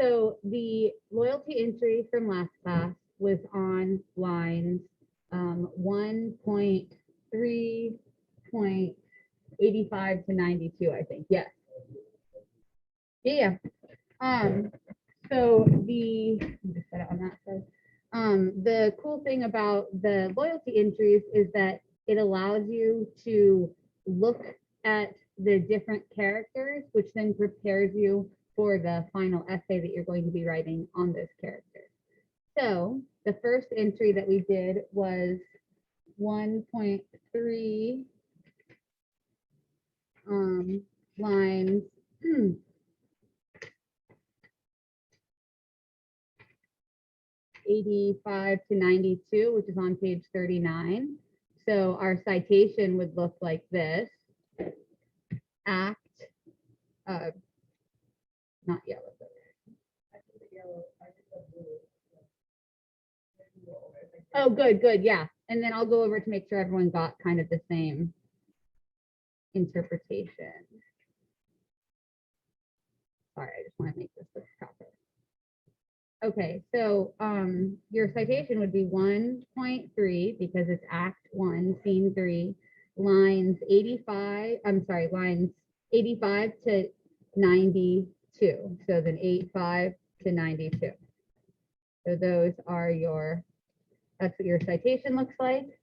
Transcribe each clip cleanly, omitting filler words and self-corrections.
So the loyalty entry from last class was on lines 1.3.85 to 92, I think. Yes. Yeah. So just set it on that side. The cool thing about the loyalty entries is that it allows you to look at the different characters, which then prepares you for the final essay that you're going to be writing on those characters. So the first entry that we did was 1.3 lines 85 to 92, which is on page 39. So our citation would look like this. Act, not yellow. Oh, good, good, yeah. And then I'll go over to make sure everyone got kind of the same interpretation. Sorry, I just want to make this look proper. Okay, so your citation would be 1.3 because it's Act 1, Scene 3, lines 85 to 92. So then 85 to 92. So those are that's what your citation looks like.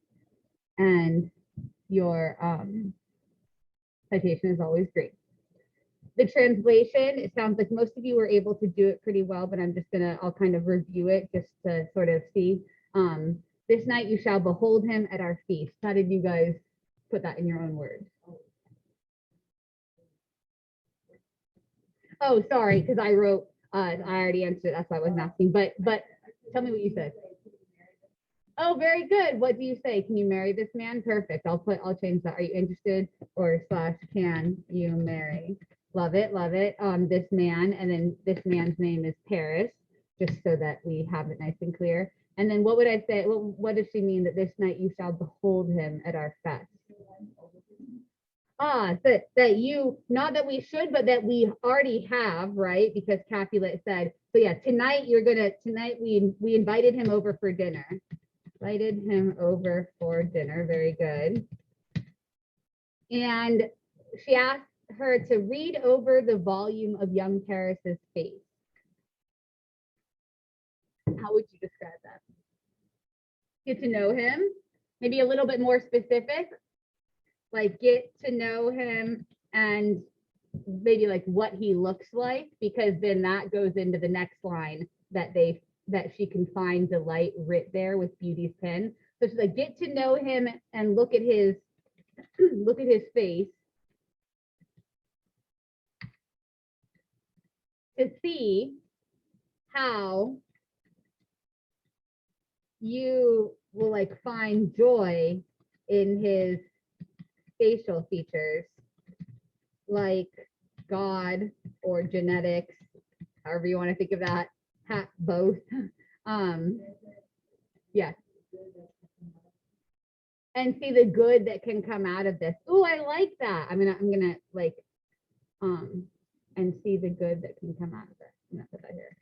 And your citation is always great. The translation, it sounds like most of you were able to do it pretty well, but I'll kind of review it just to sort of see. This night you shall behold him at our feast. How did you guys put that in your own words? Oh, sorry, because I wrote, I already answered it, that's why I wasn't asking, but tell me what you said. Oh, very good. What do you say? Can you marry this man? Perfect. I'll change that. Are you interested? Or / can you marry? Love it, love it. This man, and then this man's name is Paris, just so that we have it nice and clear. And then what would I say? What does she mean that this night you shall behold him at our fest? That you, not that we should, but that we already have, right? Because Capulet said, so yeah, tonight we invited him over for dinner. Invited him over for dinner. Very good. And she asked her to read over the volume of young Paris's face. How would you describe that? Get to know him, maybe a little bit more specific, like get to know him and maybe like what he looks like, because then that goes into the next line that she can find delight writ there with beauty's pen. So she's like, get to know him and look at his face to see how you will like find joy in his facial features, like God or genetics, however you want to think of that, both. Yes. And see the good that can come out of this. Oh, I like that. I'm gonna like and see the good that can come out of it. I'm gonna put that here.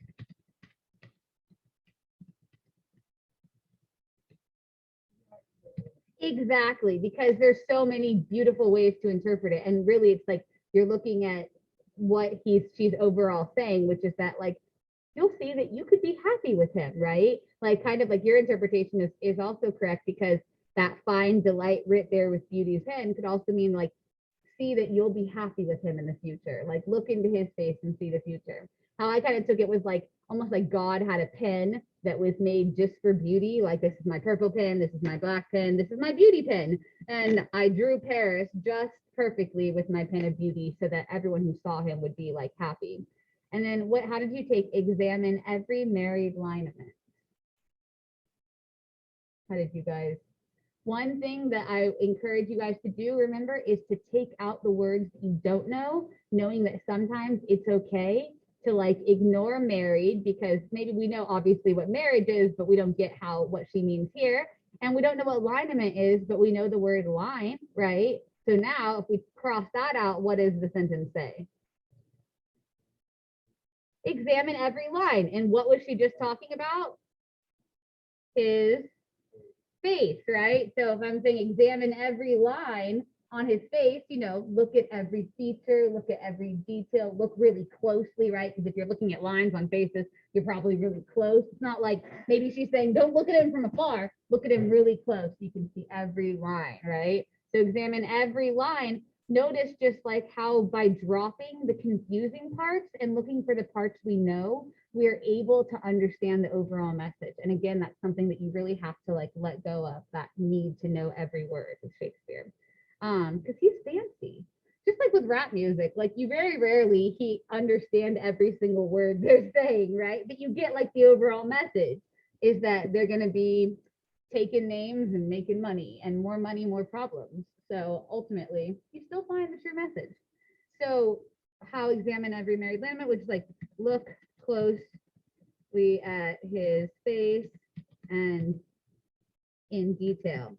Exactly, because there's so many beautiful ways to interpret it. And really it's like you're looking at what she's overall saying, which is that like you'll see that you could be happy with him, right? Like kind of like your interpretation is also correct, because that fine delight writ there with beauty's pen could also mean like see that you'll be happy with him in the future, like look into his face and see the future. How I kind of took it was like almost like God had a pen that was made just for beauty, like this is my purple pen, this is my black pen, this is my beauty pen, and I drew Paris just perfectly with my pen of beauty so that everyone who saw him would be like happy. And then how did you take examine every married lineament? How did you guys? One thing that I encourage you guys to do, remember, is to take out the words that you don't know, knowing that sometimes it's okay to like ignore married, because maybe we know obviously what marriage is, but we don't get what she means here. And we don't know what lineament is, but we know the word line, right? So now if we cross that out, what does the sentence say? examine every line. And what was she just talking about? His face, right? So if I'm saying examine every line on his face, you know, look at every feature, look at every detail, look really closely, right? Because if you're looking at lines on faces, you're probably really close. It's not like maybe she's saying, don't look at him from afar, look at him really close. So you can see every line, right? So examine every line. Notice just like how by dropping the confusing parts and looking for the parts we know, we're able to understand the overall message. And again, that's something that you really have to like let go of, that need to know every word of Shakespeare. Because he's fancy. Just like with rap music, like you very rarely understand every single word they're saying, right? But you get like the overall message is that they're gonna be taking names and making money, and more money, more problems. So ultimately, you still find the true message. So how examine every married landman, which is like look closely at his face and in detail.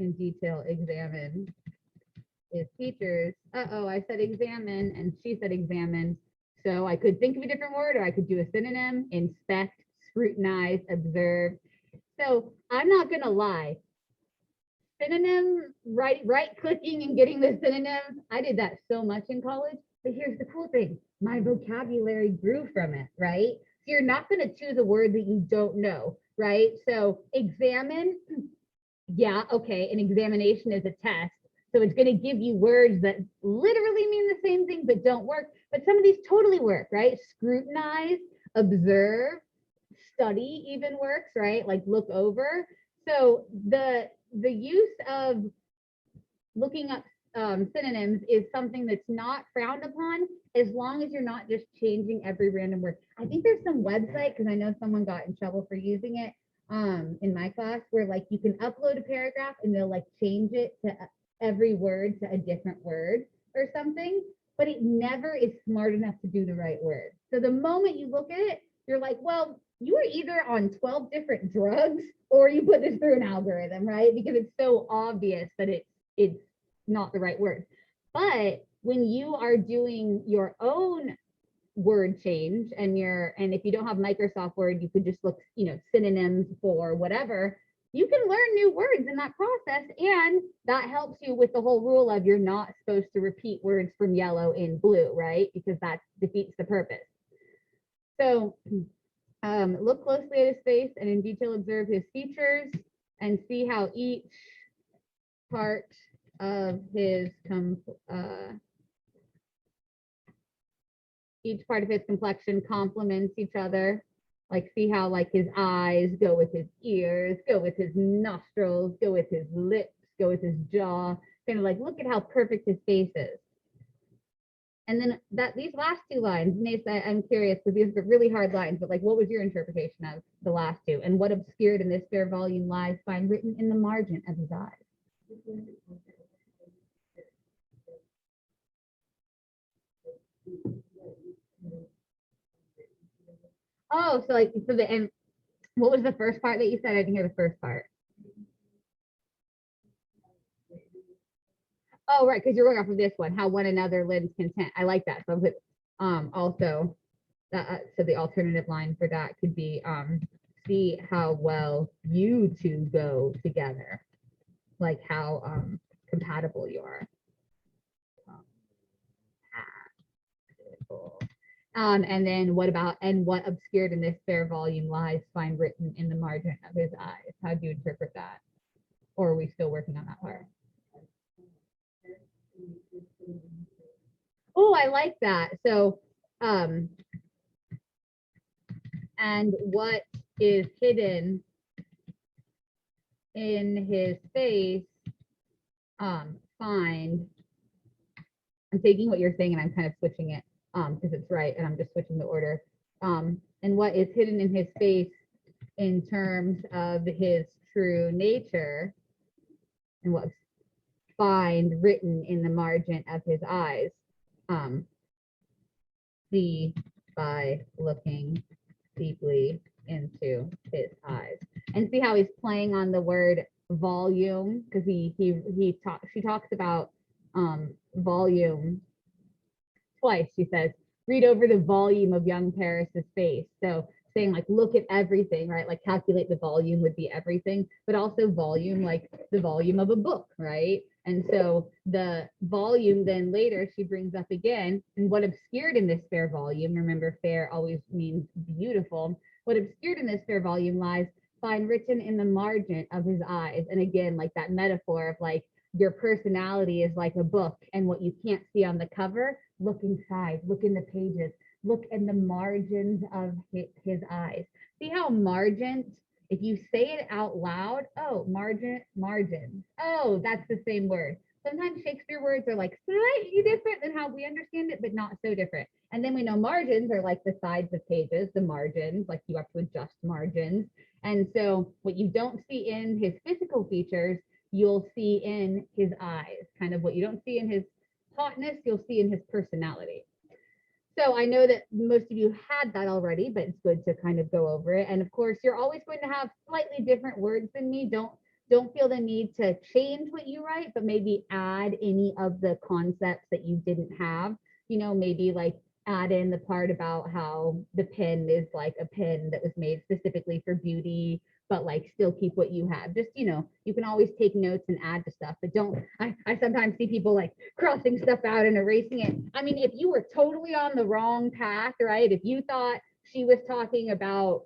In detail, examine his features. I said examine and she said examine. So I could think of a different word, or I could do a synonym: inspect, scrutinize, observe. So I'm not gonna lie. Synonym, right clicking and getting the synonyms. I did that so much in college. But here's the cool thing: my vocabulary grew from it, right? So you're not gonna choose a word that you don't know, right? So examine, yeah, okay, an examination is a test. So it's going to give you words that literally mean the same thing but don't work. But some of these totally work, right? Scrutinize, observe, study even works, right? Like look over. So the use of looking up synonyms is something that's not frowned upon, as long as you're not just changing every random word. I think there's some website, because I know someone got in trouble for using it in my class, where like you can upload a paragraph and they'll like change it to every word to a different word or something, but it never is smart enough to do the right word. So the moment you look at it, you're like, well, you are either on 12 different drugs or you put this through an algorithm, right? Because it's so obvious that it's not the right word. But when you are doing your own word change and if you don't have Microsoft Word, you could just look, you know, synonyms for whatever, you can learn new words in that process. And that helps you with the whole rule of you're not supposed to repeat words from yellow in blue, right? Because that defeats the purpose. So look closely at his face and in detail observe his features and see how each part of his complexion complements each other. Like see how like his eyes go with his ears, go with his nostrils, go with his lips, go with his jaw. Kind of like look at how perfect his face is. And then these last two lines, Nace, I'm curious, because these are really hard lines, but like what was your interpretation of the last two? And what obscured in this fair volume lies find written in the margin of his eyes? Oh, so like so the and what was the first part that you said? I didn't hear the first part. Oh, right, because you're going off of this one, how one another lends content. I like that. So but also so the alternative line for that could be see how well you two go together, like how compatible you are. And then what about and what obscured in this fair volume lies find written in the margin of his eyes? How do you interpret that? Or are we still working on that part? Oh, I like that. So and what is hidden in his face find, I'm taking what you're saying and I'm kind of switching it because it's right and I'm just switching the order. And what is hidden in his face in terms of his true nature, and what find written in the margin of his eyes. See by looking deeply into his eyes, and see how he's playing on the word volume, because she talks about volume twice. She says, read over the volume of young Paris's face. So saying like, look at everything, right? Like calculate the volume would be everything, but also volume, like the volume of a book, right? And so the volume then later she brings up again, and what obscured in this fair volume, remember fair always means beautiful, what obscured in this fair volume lies find written in the margin of his eyes. And again, like that metaphor of like your personality is like a book, and what you can't see on the cover, look inside, look in the pages, look in the margins of his eyes. See how margins, if you say it out loud, oh, margins. Oh, that's the same word. Sometimes Shakespeare words are like slightly different than how we understand it, but not so different. And then we know margins are like the sides of pages, the margins, like you have to adjust margins. And so what you don't see in his physical features, you'll see in his eyes. Kind of what you don't see in his hotness, you'll see in his personality. So I know that most of you had that already, but it's good to kind of go over it. And of course, you're always going to have slightly different words than me. Don't feel the need to change what you write, but maybe add any of the concepts that you didn't have. You know, maybe like add in the part about how the pen is like a pen that was made specifically for beauty, but like still keep what you have. Just, you know, you can always take notes and add to stuff, but don't, I sometimes see people like crossing stuff out and erasing it. I mean, if you were totally on the wrong path, right? If you thought she was talking about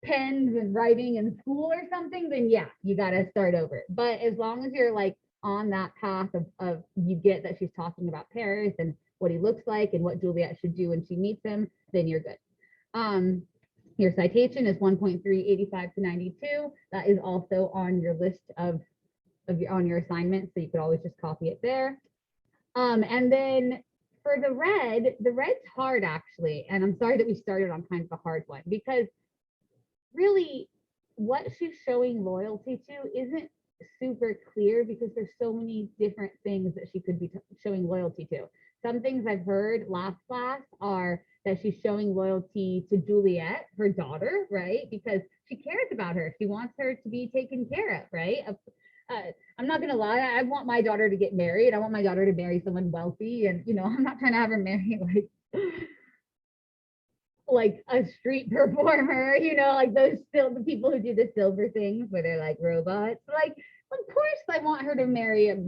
pens and writing in school or something, then yeah, you got to start over. But as long as you're like on that path of you get that she's talking about Paris and what he looks like and what Juliet should do when she meets him, then you're good. Your citation is 1.385 to 92. That is also on your list of on your assignment, so you could always just copy it there. And then for the red's hard actually, and I'm sorry that we started on kind of a hard one, because really what she's showing loyalty to isn't super clear, because there's so many different things that she could be showing loyalty to. Some things I've heard last class are that she's showing loyalty to Juliet, her daughter, right? Because she cares about her. She wants her to be taken care of, right? I'm not gonna lie, I want my daughter to get married. I want my daughter to marry someone wealthy, and you know, I'm not trying to have her marry like a street performer, you know, like those still the people who do the silver things where they're like robots. Like, of course, I want her to marry a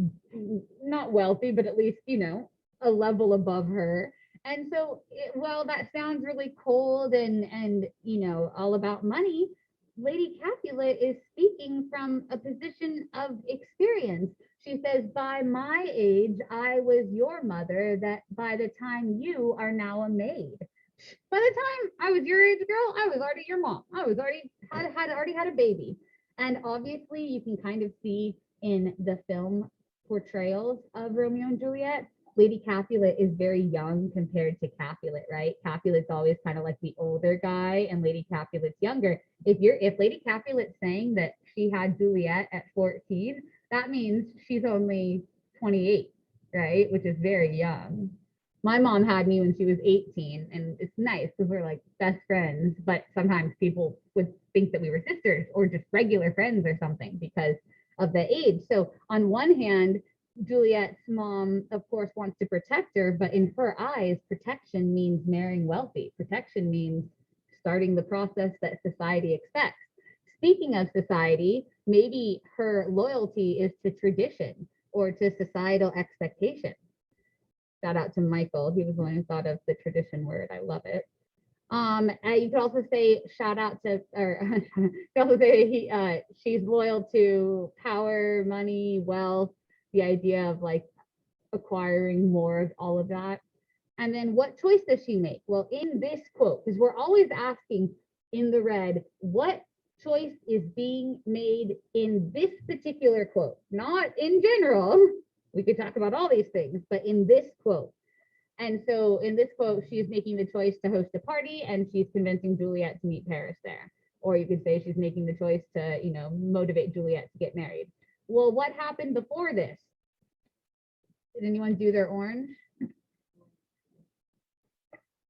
not wealthy, but at least, you know, a level above her. And so, well, that sounds really cold and you know, all about money. Lady Capulet is speaking from a position of experience. She says, by my age, I was your mother, that by the time you are now a maid. By the time I was your age, girl, I was already your mom. I was already had a baby. And obviously you can kind of see in the film portrayals of Romeo and Juliet, Lady Capulet is very young compared to Capulet, right? Capulet's always kind of like the older guy, and Lady Capulet's younger. If Lady Capulet's saying that she had Juliet at 14, that means she's only 28, right? Which is very young. My mom had me when she was 18, and it's nice because we're like best friends, but sometimes people would think that we were sisters or just regular friends or something because of the age. So on one hand, Juliet's mom, of course, wants to protect her, but in her eyes, protection means marrying wealthy. Protection means starting the process that society expects. Speaking of society, maybe her loyalty is to tradition or to societal expectation. Shout out to Michael. He was the one who thought of the tradition word. I love it. You could also say shout out to, or you could also say she's loyal to power, money, wealth, the idea of like acquiring more of all of that. And then what choice does she make? Well, in this quote, because we're always asking in the red, what choice is being made in this particular quote, not in general. We could talk about all these things, but in this quote. And so in this quote, she's making the choice to host a party, and she's convincing Juliet to meet Paris there. Or you could say she's making the choice to, you know, motivate Juliet to get married. Well, what happened before this? Did anyone do their orange?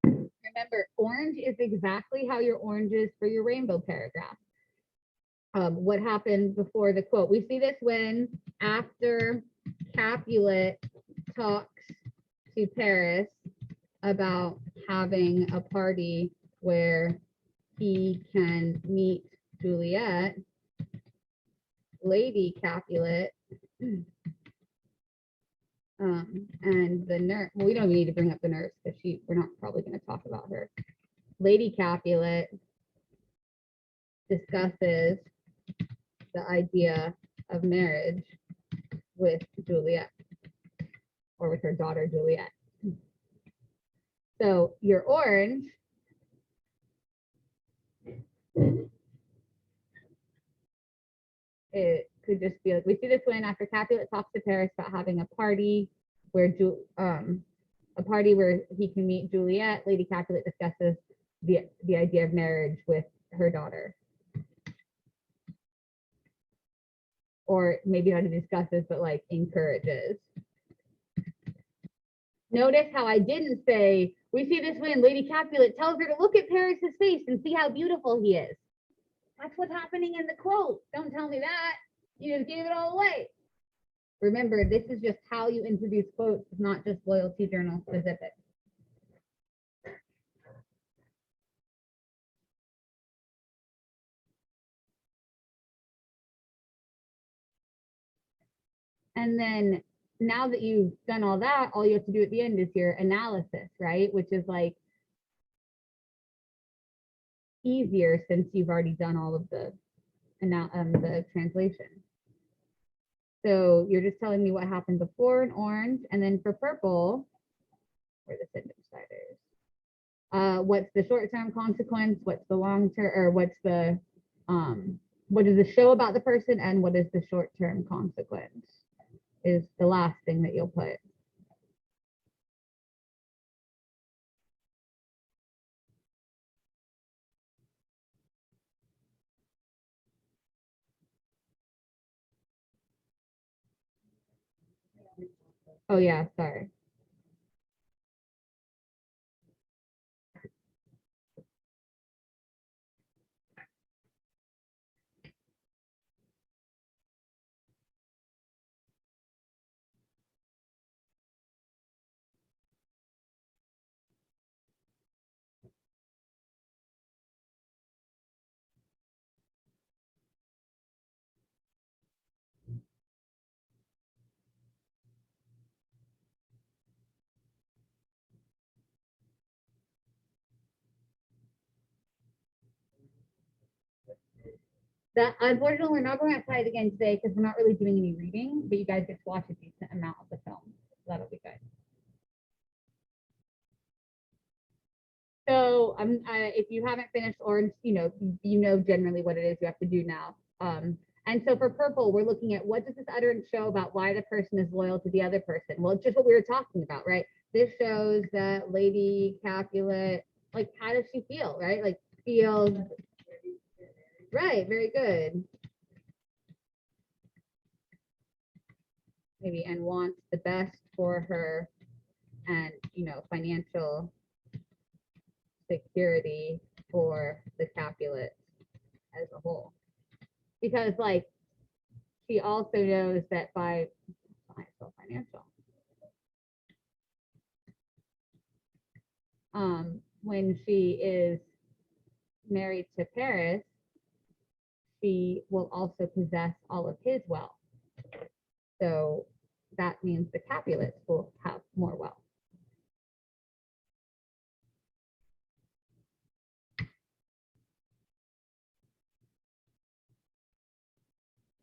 Remember, orange is exactly how your orange is for your rainbow paragraph. What happened before the quote? We see this when after Capulet talks to Paris, about having a party where he can meet Juliet, Lady Capulet, and the nurse. Well, we don't even need to bring up the nurse because we're not probably going to talk about her. Lady Capulet discusses the idea of marriage with Juliet, or with her daughter Juliet. So your orange it could just be like, we see this when after Capulet talks to Paris about having a party where he can meet Juliet. Lady Capulet discusses the idea of marriage with her daughter. Or maybe not discusses, but like encourages. Notice how I didn't say, we see this when Lady Capulet tells her to look at Paris's face and see how beautiful he is. That's what's happening in the quote. Don't tell me that. You just gave it all away. Remember, this is just how you introduce quotes. It's not just loyalty journal specific. And then now that you've done all that, all you have to do at the end is your analysis, right? Which is like easier since you've already done all of the translation. So you're just telling me what happened before in orange, and then for purple, where the sentence deciders, what's the short-term consequence, what's the long-term, or what's the what does the show about the person, and what is the short-term consequence is the last thing that you'll put. Oh yeah, sorry. That unfortunately we're not going to try it again today because we're not really doing any reading, but you guys get to watch a decent amount of the film. So that'll be good. So if you haven't finished orange, you know generally what it is you have to do now. And so for purple, we're looking at what does this utterance show about why the person is loyal to the other person? Well, it's just what we were talking about, right? This shows that Lady Capulet, like, how does she feel, right? Like, feels, right, very good. Maybe, and wants the best for her and, financial security for the Capulets as a whole. Because, like, she also knows that by financial, when she is married to Paris, she will also possess all of his wealth. So that means the Capulets will have more wealth.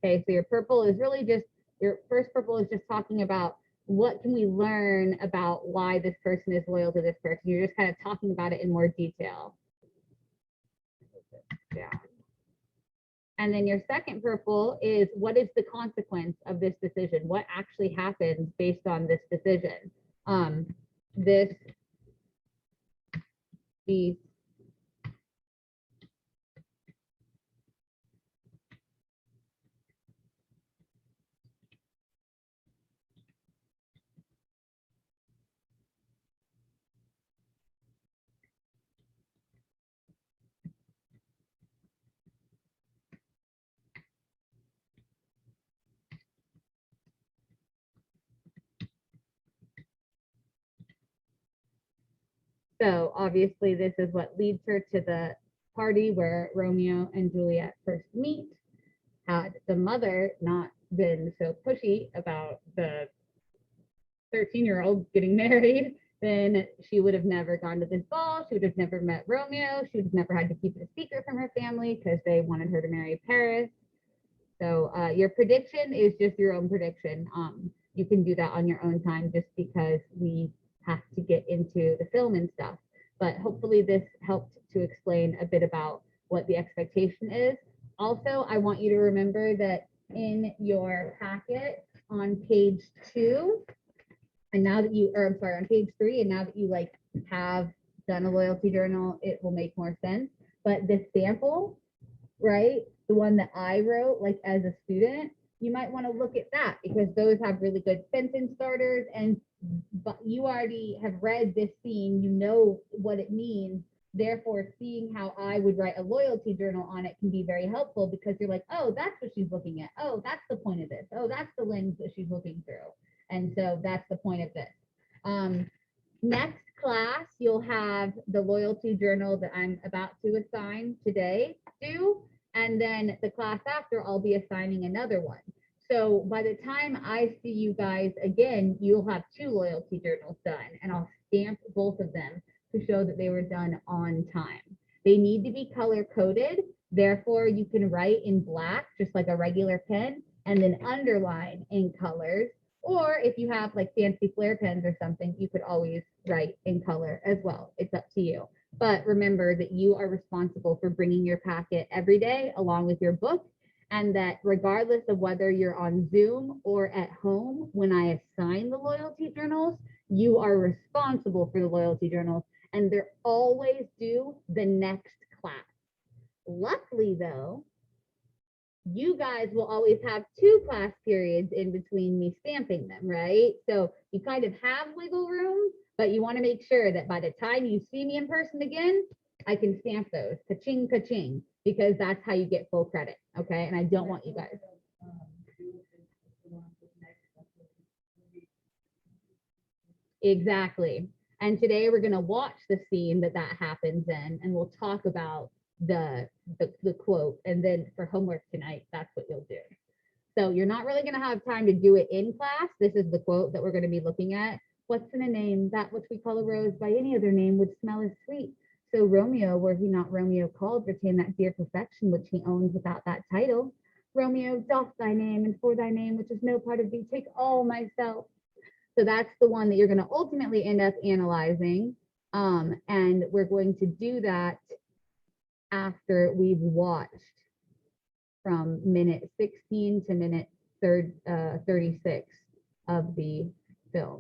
Okay, so your purple is really just, your first purple is just talking about what can we learn about why this person is loyal to this person. You're just kind of talking about it in more detail. Yeah. And then your second purple is what is the consequence of this decision? What actually happens based on this decision? These So obviously this is what leads her to the party where Romeo and Juliet first meet. Had the mother not been so pushy about the 13-year-old getting married, then she would have never gone to this ball. She would have never met Romeo. She would have never had to keep it a secret from her family because they wanted her to marry Paris. So your prediction is just your own prediction. You can do that on your own time just because we have to get into the film and stuff. But hopefully this helped to explain a bit about what the expectation is. Also, I want you to remember that in your packet on page 2, and now that you, or I'm sorry, on page 3, and now that you like have done a loyalty journal, it will make more sense. But the sample, right, the one that I wrote like as a student, you might want to look at that because those have really good sentence starters, and but you already have read this scene, you know what it means. Therefore, seeing how I would write a loyalty journal on it can be very helpful because you're like, oh, that's what she's looking at. Oh, that's the point of this. Oh, that's the lens that she's looking through. And so that's the point of this. Next class, you'll have the loyalty journal that I'm about to assign today due. And then the class after, I'll be assigning another one. So by the time I see you guys again, you'll have 2 loyalty journals done, and I'll stamp both of them to show that they were done on time. They need to be color coded. Therefore, you can write in black, just like a regular pen, and then underline in colors. Or if you have like fancy flare pens or something, you could always write in color as well. It's up to you. But remember that you are responsible for bringing your packet every day along with your book, and that regardless of whether you're on Zoom or at home, when I assign the loyalty journals, you are responsible for the loyalty journals, and they're always due the next class. Luckily, though, you guys will always have 2 class periods in between me stamping them, right? So you kind of have wiggle room, but you want to make sure that by the time you see me in person again, I can stamp those, ka-ching, ka-ching, because that's how you get full credit, okay? And I don't want you guys. Exactly. And today we're going to watch the scene that happens in, and we'll talk about the quote. And then for homework tonight, that's what you'll do. So you're not really going to have time to do it in class. This is the quote that we're going to be looking at. What's in a name? That which we call a rose by any other name would smell as sweet. So Romeo, were he not Romeo called, retain that dear perfection which he owns without that title. Romeo, doff thy name, and for thy name, which is no part of thee, take all myself. So that's the one that you're going to ultimately end up analyzing. And we're going to do that after we've watched from minute 16 to minute 36 of the film.